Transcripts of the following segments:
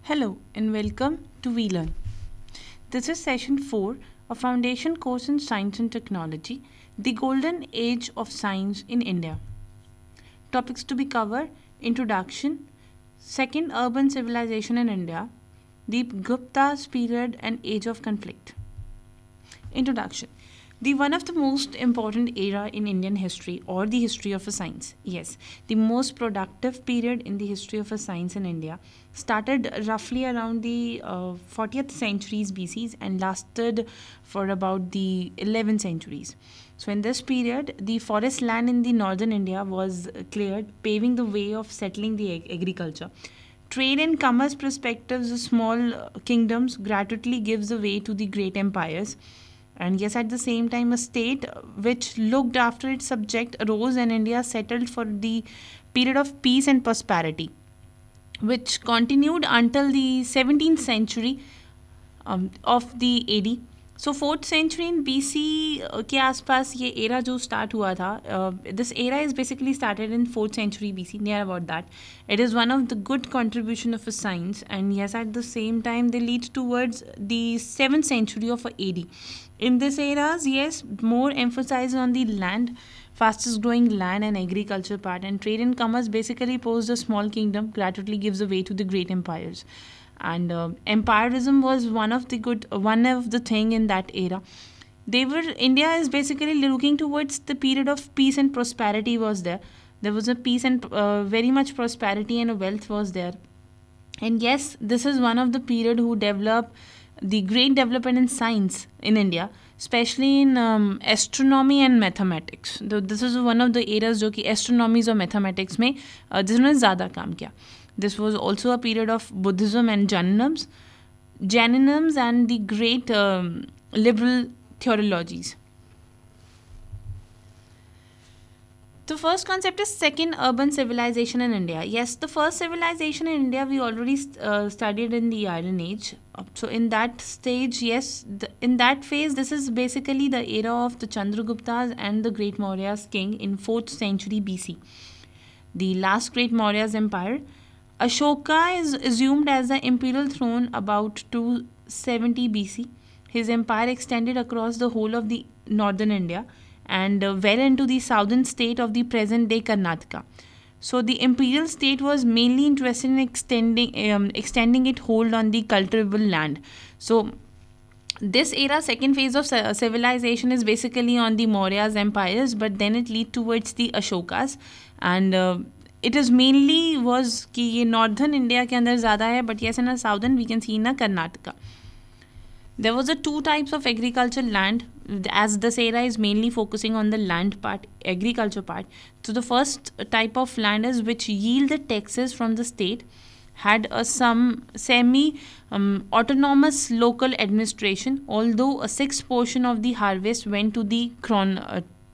Hello and welcome to VLearn. This is session 4, a foundation course in science and technology, the golden age of science in India. Topics to be covered: introduction, second urban civilization in India, the Gupta's period and age of conflict. Introduction. The one of the most important era in Indian history or the history of a science. Yes, the most productive period in the history of a science in India started roughly around the 40th centuries BC and lasted for about the 11th centuries. So in this period, the forest land in the northern India was cleared, paving the way of settling the agriculture. Trade and commerce perspectives of small kingdoms gradually gives the way to the great empires. And yes, at the same time, a state which looked after its subject arose and India settled for the period of peace and prosperity, which continued until the 17th century of the AD. So 4th century in BC के आसपास ये era जो start हुआ था, this era is basically started in 4th century BC, near about that. It is one of the good contribution of a science, and yes, at the same time they lead towards the 7th century of AD. In this eras, yes, more emphasis on the land, fastest growing land and agriculture part, and trade and commerce basically posed a small kingdom gradually gives the way to the great empires. And empirism was one of the thing in that era. India is basically looking towards the period of peace and prosperity was there was a peace and very much prosperity and wealth was there. And yes, this is one of the period who developed the great development in science in India, especially in astronomy and mathematics. This is one of the eras जो कि astronomy और mathematics में जिसने ज़्यादा काम किया. This was also a period of Buddhism and Jainisms and the great liberal theologies. The first concept is second urban civilization in India. Yes, the first civilization in India we already studied in the Iron Age. So in that stage, yes, in that phase, this is basically the era of the Chandraguptas and the Great Maurya's king in 4th century BC. The last great Maurya's empire. Ashoka is assumed as the imperial throne about 270 BC. His empire extended across the whole of the northern India and well into the southern state of the present day Karnataka. So the imperial state was mainly interested in extending its hold on the cultivable land. So this era, second phase of civilization is basically on the Maurya's empires, but then it lead towards the Ashokas, and it is mainly was कि ये northern India के अंदर ज़्यादा है, but yes, in the southern we can see in Karnataka. There was a two types of agricultural land, as this era is mainly focusing on the land part, agriculture part. So the first type of land is which yield the taxes from the state, had some semi autonomous local administration, although a sixth portion of the harvest went to the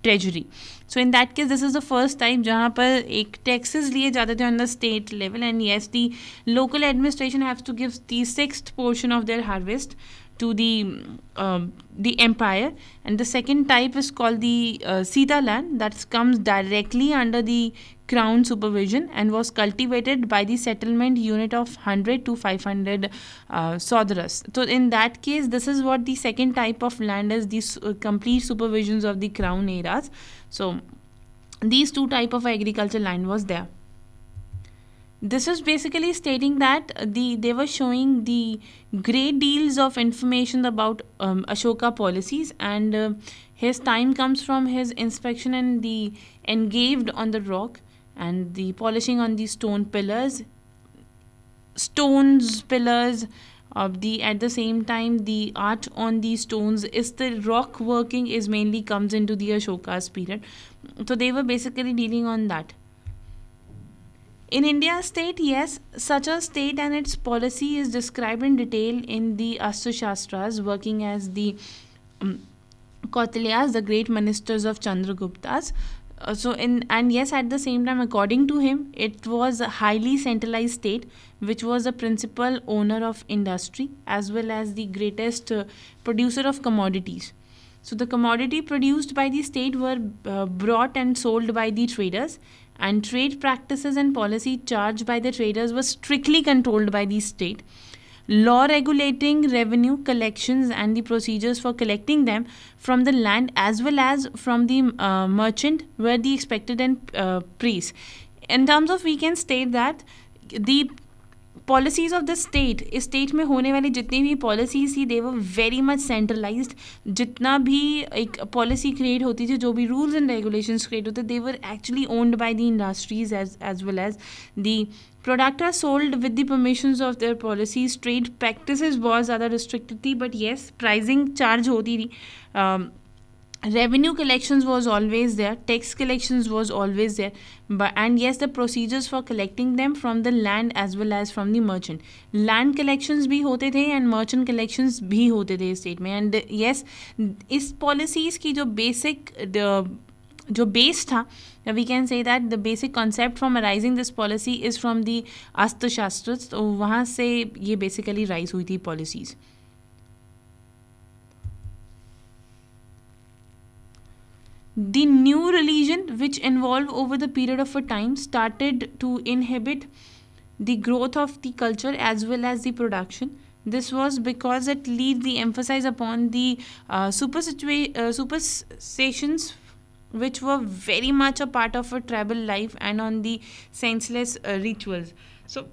treasury. So in that case, this is the first time जहाँ पर एक taxes लिए जाते थे on the state level, and yes, the local administration has to give the sixth portion of their harvest to the empire. And the second type is called the Sita land, that comes directly under the crown supervision and was cultivated by the settlement unit of 100 to 500 Sodras. So in that case, this is what the second type of land is, these complete supervisions of the crown eras. So these two type of agricultural land was there. This is basically stating that they were showing the great deals of information about Ashoka policies, and his time comes from his inspection and the engraved on the rock and the polishing on the stones pillars of the, at the same time the art on the stones is the rock working is mainly comes into the Ashoka's period. So they were basically dealing on that. In India state, yes, such a state and its policy is described in detail in the Shastras, working as the Kautilyas, the great ministers of Chandraguptas. And yes, at the same time, according to him, it was a highly centralized state, which was the principal owner of industry as well as the greatest producer of commodities. So the commodity produced by the state were brought and sold by the traders, and trade practices and policy charged by the traders was strictly controlled by the state. Law regulating revenue collections and the procedures for collecting them from the land as well as from the merchant were the expected and praise. In terms of, we can state that the policies of the state में होने वाली जितनी भी policies थी दे were very much centralised. जितना भी एक policy create होती थी, जो भी रूल्स एंड रेगुलेशंस क्रिएट होते, they were actually owned by the industries as well as the product are sold with the permissions of their policies. Trade practices बहुत ज़्यादा रिस्ट्रिक्टेड थी, बट येस प्राइसिंग चार्ज होती थी. Revenue collections was always there, tax collections was always there, and yes, the procedures for collecting them from the land as well as from the merchant. Land collections भी होते थे and merchant collections भी होते थे state में. And yes, इस policies की जो basic जो base था, we can say that the basic concept from arising this policy is from the Arthashastras. तो वहाँ से ये basically rise हुई थी policies. The new religion, which evolved over the period of a time, started to inhibit the growth of the culture as well as the production. This was because it laid the emphasis upon the superstitions, which were very much a part of a tribal life, and on the senseless rituals. So,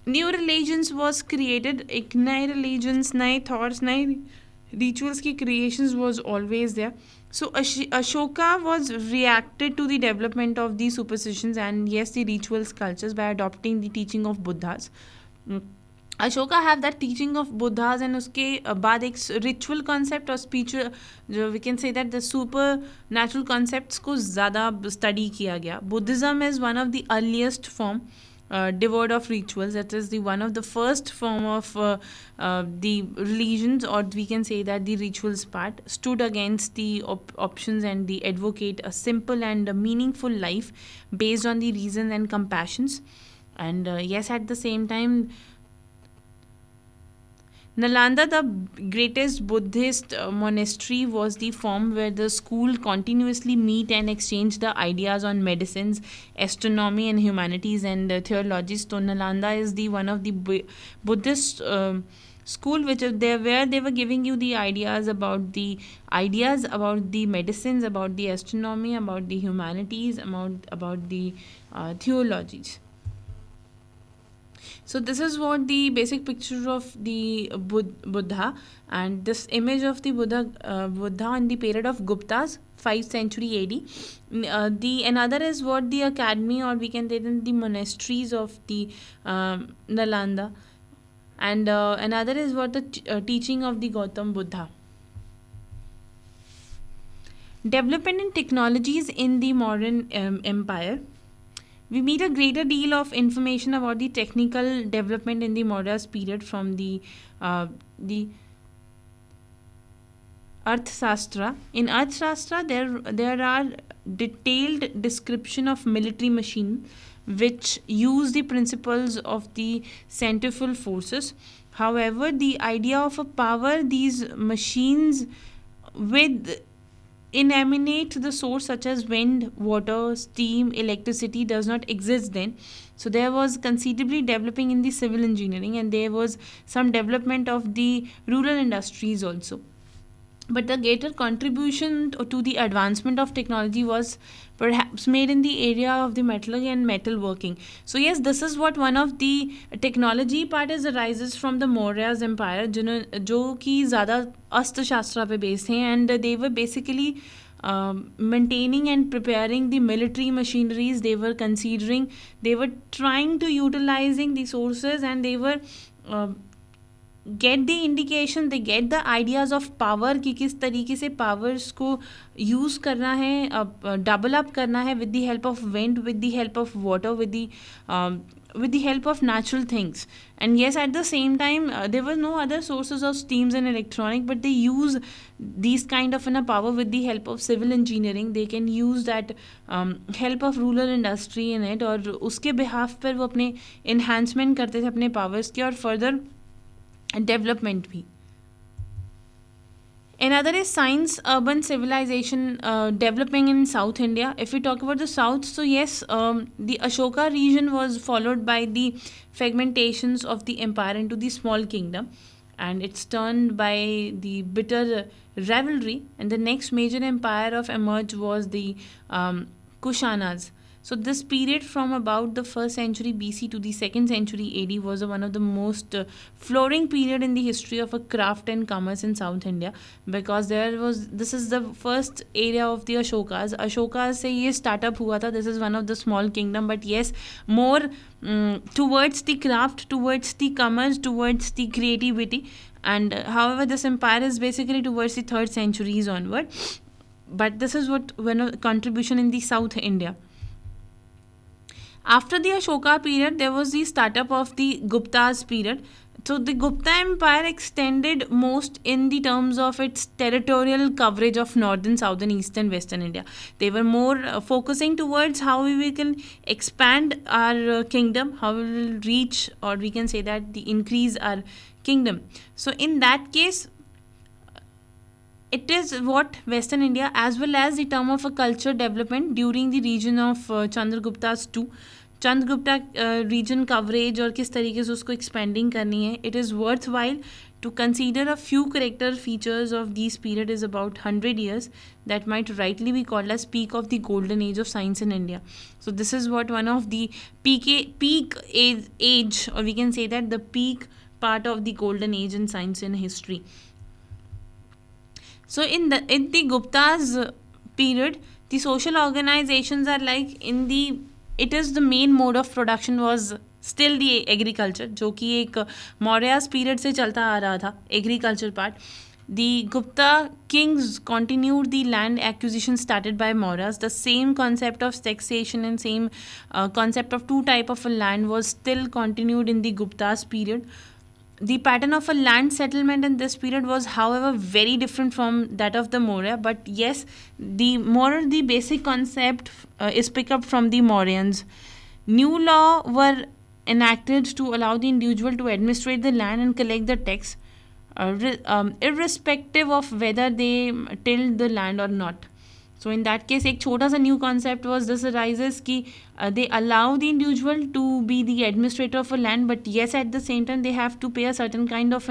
new religions was created. एक नए religions, नए thoughts, नए rituals की creations was always there. So Ashoka was reacted to the development of these superstitions and yes, the rituals cultures by adopting the teaching of Buddhas. Ashoka have that teaching of Buddhas and उसके बाद एक ritual concept और spiritual, जो we can say that the supernatural concepts को ज़्यादा study किया गया. Buddhism is one of the earliest form devoid of rituals. That is the one of the first form of the religions, or we can say that the rituals part stood against the options and the advocate a simple and a meaningful life based on the reason and compassions. And yes, at the same time, Nalanda, the greatest Buddhist monastery, was the form where the school continuously meet and exchange the ideas on medicines, astronomy and humanities and theologies. So Nalanda is the one of the Buddhist school where they were giving you the ideas about the medicines, about the astronomy, about the humanities, about the theologies. So this is what the basic picture of the Buddha, and this image of the Buddha in the period of Guptas, 5th century AD. The another is what the academy, or we can say the monasteries of the Nalanda, and another is what the teaching of the Gautam Buddha. Development in technologies in the modern empire. We meet a greater deal of information about the technical development in the modern period from the Arthashastra. In Arthashastra, there are detailed description of military machine which use the principles of the centrifugal forces. However, the idea of a power these machines with emanate the source such as wind, water, steam, electricity does not exist then. So there was considerably developing in the civil engineering, and there was some development of the rural industries also. But the greater contribution to the advancement of technology was perhaps made in the area of the metallurgy and metalworking. So yes, this is what one of the technology part is arises from the Maurya's empire, जो कि ज़्यादा अस्त्रशास्त्र पे based थे, and they were basically maintaining and preparing the military machineries. They were considering, they were trying to utilizing the sources, and they were get the indication, they get the ideas of power कि किस तरीके से powers को use करना है, double up करना है with the help of wind, with the help of water, with the help of natural things. And yes, at the same time, there were no other sources of steams and electronic, but they use these kind of power with the help of civil engineering. They can use that help of rural industry in it, और उसके behalf पर वो अपने enhancement करते थे अपने powers के, और further डेवलपमेंट भी. Another is science urban civilization developing in South India. If we talk about the South, so yes, the Ashoka region was followed by the fragmentations of the empire into the small kingdom, and it's turned by the bitter rivalry. And the next major empire of emerge was the Kushanas. So this period from about the first century BC to the second century AD was one of the most flourishing period in the history of a craft and commerce in South India, because there was this is the first area of the Ashokas. Ashokas से ये startup हुआ था. This is one of the small kingdom, but yes, more towards the craft, towards the commerce, towards the creativity. And however, this empire is basically towards the third centuries onward. But this is what one of contribution in the South India. After the Ashoka period, there was the startup of the Gupta's period. So the Gupta Empire extended most in the terms of its territorial coverage of northern, southern, eastern, western India. They were more focusing towards how we can expand our kingdom, how we will reach, or we can say that the increase our kingdom. So in that case, it is what Western India as well as the term of a culture development during the region of Chandragupta's too. Chandragupta region coverage और किस तरीके से उसको expanding करनी है. It is worthwhile to consider a few character features of these period is about 100 years that might rightly be called as peak of the golden age of science in India. So this is what one of the peak age, or we can say that the peak part of the golden age in science and history. So in the Gupta's period, the social organizations are like it is the main mode of production was still the agriculture, जो कि एक Maurya's period से चलता आ रहा था, agriculture part. The Gupta kings continued the land acquisition started by Mauryas. The same concept of taxation and same concept of two type of land was still continued in the Gupta's period. The pattern of a land settlement in this period was, however, very different from that of the Maurya. But yes, the basic concept is picked up from the Mauryans. New law were enacted to allow the individual to administrate the land and collect the tax, irrespective of whether they tilled the land or not. So in that case, एक छोटा सा new concept was this arises कि they allow the individual to be the administrator of a land, but yes, at the same time they have to pay a certain kind of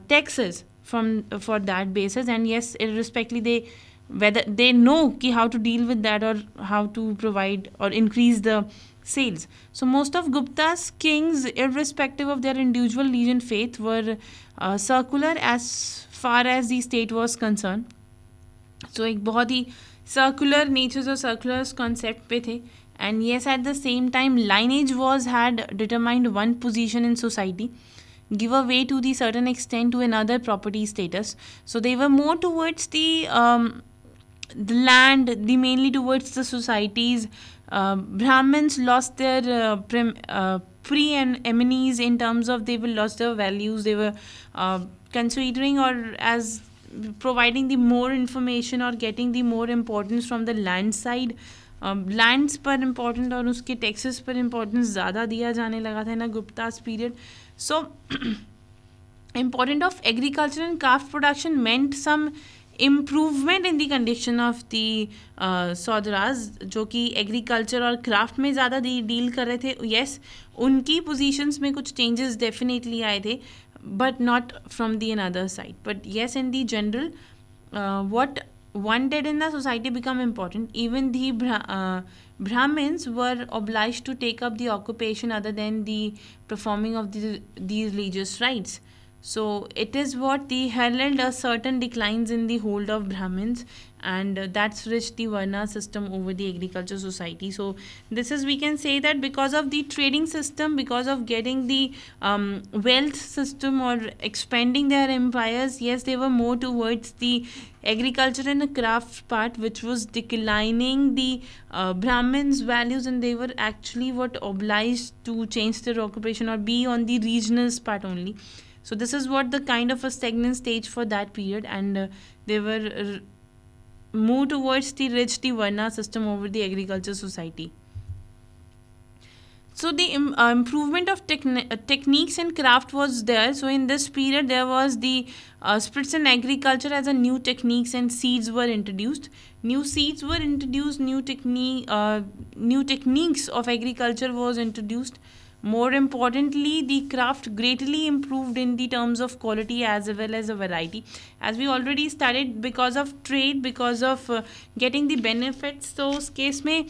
taxes for that basis, and yes, irrespectively whether they know कि how to deal with that or how to provide or increase the sales. So most of Gupta's kings, irrespective of their individual religion faith, were circular as far as the state was concerned. So एक बहुत ही circular natures और circular concept पे थे. And yes, at the same time, lineage had determined one position in society, give a way to the certain extent to another property status. So they were more towards the land, mainly towards the societies. Brahmins lost their pre-eminence in terms of they will lost their values. They were considering or as providing the more information or getting the more importance from the land side. Lands पर important और उसके taxes पर importance ज़्यादा दिया जाने लगा था ना Guptas period. So important of agriculture and craft production meant some improvement in the condition of the सौदराज, जो कि एग्रीकल्चर और क्राफ्ट में ज़्यादा डील कर रहे थे. येस, उनकी पोजीशंस में कुछ चेंजेस डेफिनेटली आए थे, but not from the another side. But yes, in the general, what one did in the society become important. Even the Brahmins were obliged to take up the occupation other than the performing of these religious rites. So it is what they herald a certain declines in the hold of Brahmins, and that's reached the Varna system over the agriculture society. So this is, we can say that because of the trading system, because of getting the wealth system or expanding their empires, yes, they were more towards the agriculture and the craft part, which was declining the Brahmins values, and they were actually what obliged to change their occupation or be on the regional part only. So this is what the kind of a stagnant stage for that period, and they were moved towards the Varna system over the agriculture society. So the improvement of techniques and craft was there. So in this period there was the splits in agriculture as a new techniques and seeds were introduced. New seeds were introduced, new techniques of agriculture was introduced. More importantly, the craft greatly improved in the terms of quality as well as a variety. As we already studied, because of trade, because of getting the benefits, तो उस case में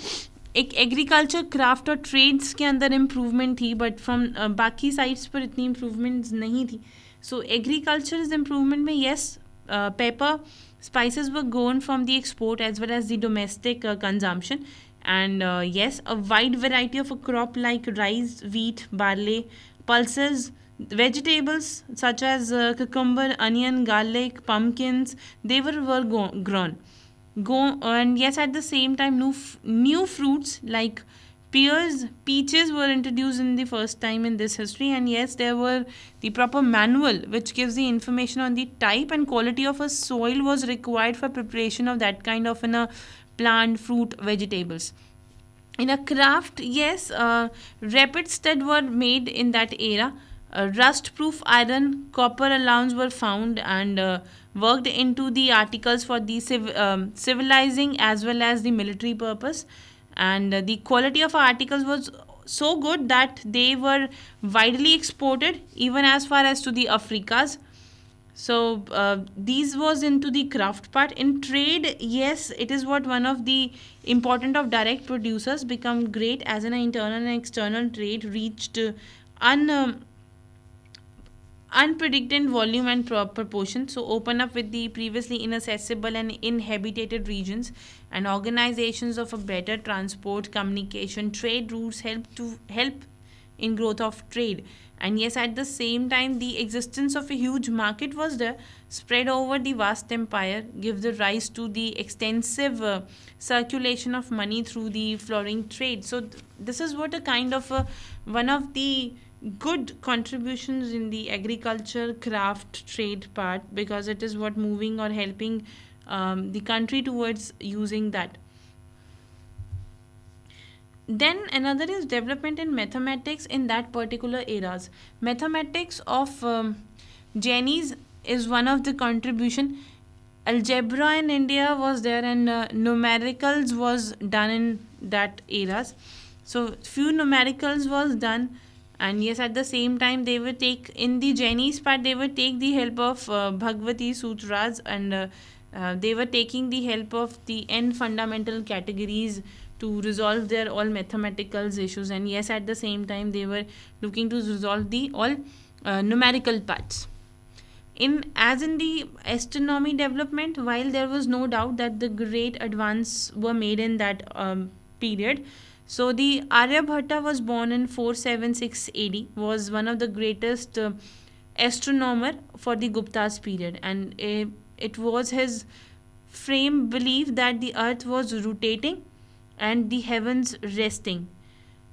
एक agriculture craft और trades के अंदर improvement थी, but from बाकी sides पर इतनी इम्प्रूवमेंट नहीं थी. सो एग्रीकल्चर इज इम्प्रूवमेंट में yes, paper spices were grown from the export as well as the domestic consumption, and yes, a wide variety of a crop like rice, wheat, barley, pulses, vegetables such as cucumber, onion, garlic, pumpkins, they were grown. And yes, at the same time new fruits like pears, peaches were introduced in the first time in this history, and yes, there were the proper manual which gives the information on the type and quality of a soil was required for preparation of that kind of plant, fruit, vegetables. In a craft, yes, rapid stud were made in that era. Rust proof iron, copper alloys were found and worked into the articles for the civilizing as well as the military purpose. And the quality of articles was so good that they were widely exported even as far as to the Africas. So these was into the craft part. In trade, yes, it is what one of the important of direct producers become great as an internal and external trade reached unpredicted volume and proportion. So open up with the previously inaccessible and inhabited regions, and organizations of a better transport, communication, trade routes help in growth of trade. And yes, at the same time, the existence of a huge market was there, spread over the vast empire, give the rise to the extensive circulation of money through the flourishing trade. So this is what a kind of one of the good contributions in the agriculture craft trade part, because it is what moving or helping the country towards using that. Then another is development in mathematics in that particular eras. Mathematics of Jainis is one of the contribution. Algebra in India was there, and numericals was done in that eras. So few numericals was done, and yes, at the same time they will take in the Jainis part, they will take the help of Bhagavati Sutras, and they were taking the help of the n fundamental categories to resolve their all mathematical issues. And yes, at the same time they were looking to resolve the all numerical parts. In the astronomy development, while there was no doubt that the great advance were made in that period. So the Aryabhatta was born in 476 AD, was one of the greatest astronomer for the Gupta's period, and it was his frame belief that the earth was rotating and the heavens resting.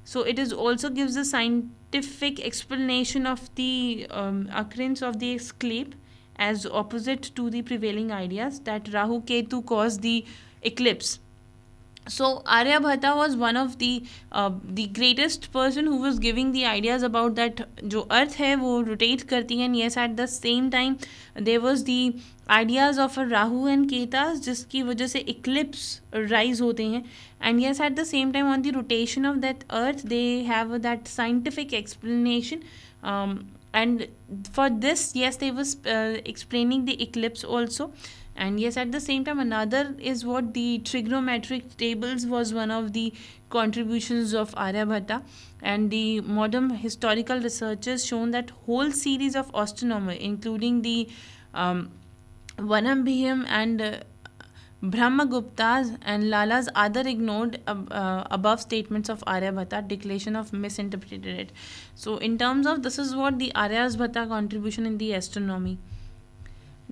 So it is also gives a scientific explanation of the occurrence of the eclipse as opposite to the prevailing ideas that Rahu Ketu caused the eclipse. So Aryabhatta was one of the greatest person who was giving the ideas about that जो earth है वो rotate करती है, and yes, at the same time there was the ideas of a Rahu and Ketas जिसकी वजह से eclipse rise होते हैं, and yes, at the same time on the rotation of that earth they have that scientific explanation, and for this, yes, they was explaining the eclipse also. And yes, at the same time another is what the trigonometric tables was one of the contributions of Aryabhatta, and the modern historical researchers shown that whole series of astronomers including the Vanambhiyam and Brahmaguptas and Lala's other ignored above statements of Aryabhatta, declaration of misinterpreted it. So in terms of this is what the Aryabhatta contribution in the astronomy.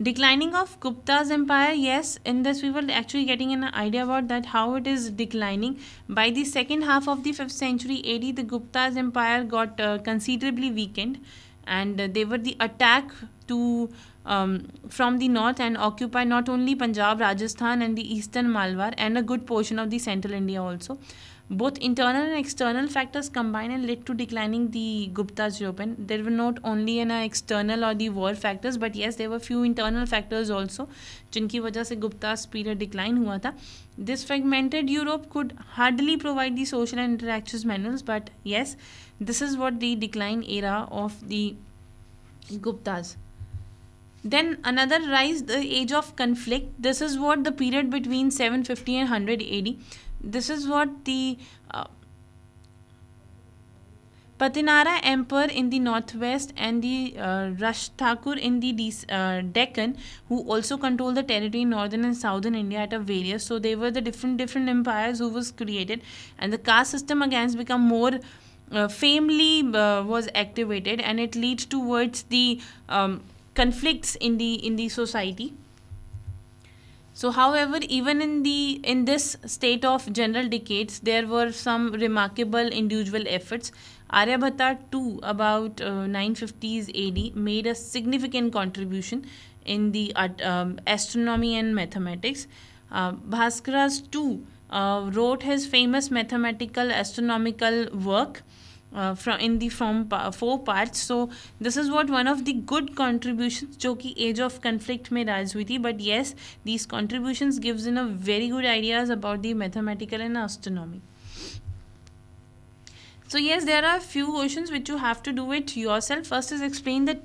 Declining of Gupta's empire, yes, in this we were actually getting an idea about that how it is declining. By the second half of the 5th century AD, the Gupta's empire got considerably weakened, and they were the attack to from the north and occupy not only Punjab, Rajasthan and the eastern Malwar and a good portion of the central India also. Both internal and external factors combined and led to declining the Gupta's European. There were not only an external or the war factors, but yes, there were few internal factors also, जिनकी वजह से Gupta's period decline हुआ था. This fragmented Europe could hardly provide the social and interactions manuals, but yes, this is what the decline era of the Guptas. Then another rise, the age of conflict. This is what the period between 750 and 100 AD. This is what the Patinara Emperor in the northwest and the Rush Thakur in the Deccan, who also controlled the territory in northern and southern India at a various. So they were the different empires who was created, and the caste system again become more family was activated, and it leads towards the conflicts in the society. So, however, even in this state of general decades, there were some remarkable individual efforts. Aryabhatta too, about 950s AD, made a significant contribution in the astronomy and mathematics. Bhaskaras too wrote his famous mathematical astronomical work from 4 parts. So this is what one of the good contributions जो कि age of conflict में राज हुई थी. But yes, these contributions gives in a very good ideas about the mathematical and astronomy. So yes, there are few questions which you have to do it yourself. First is explain the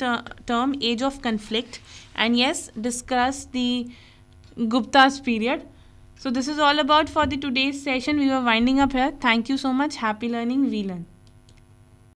term age of conflict, and yes, discuss the Gupta's period. So this is all about for the today's session. We were winding up here. Thank you so much. Happy learning. We learn.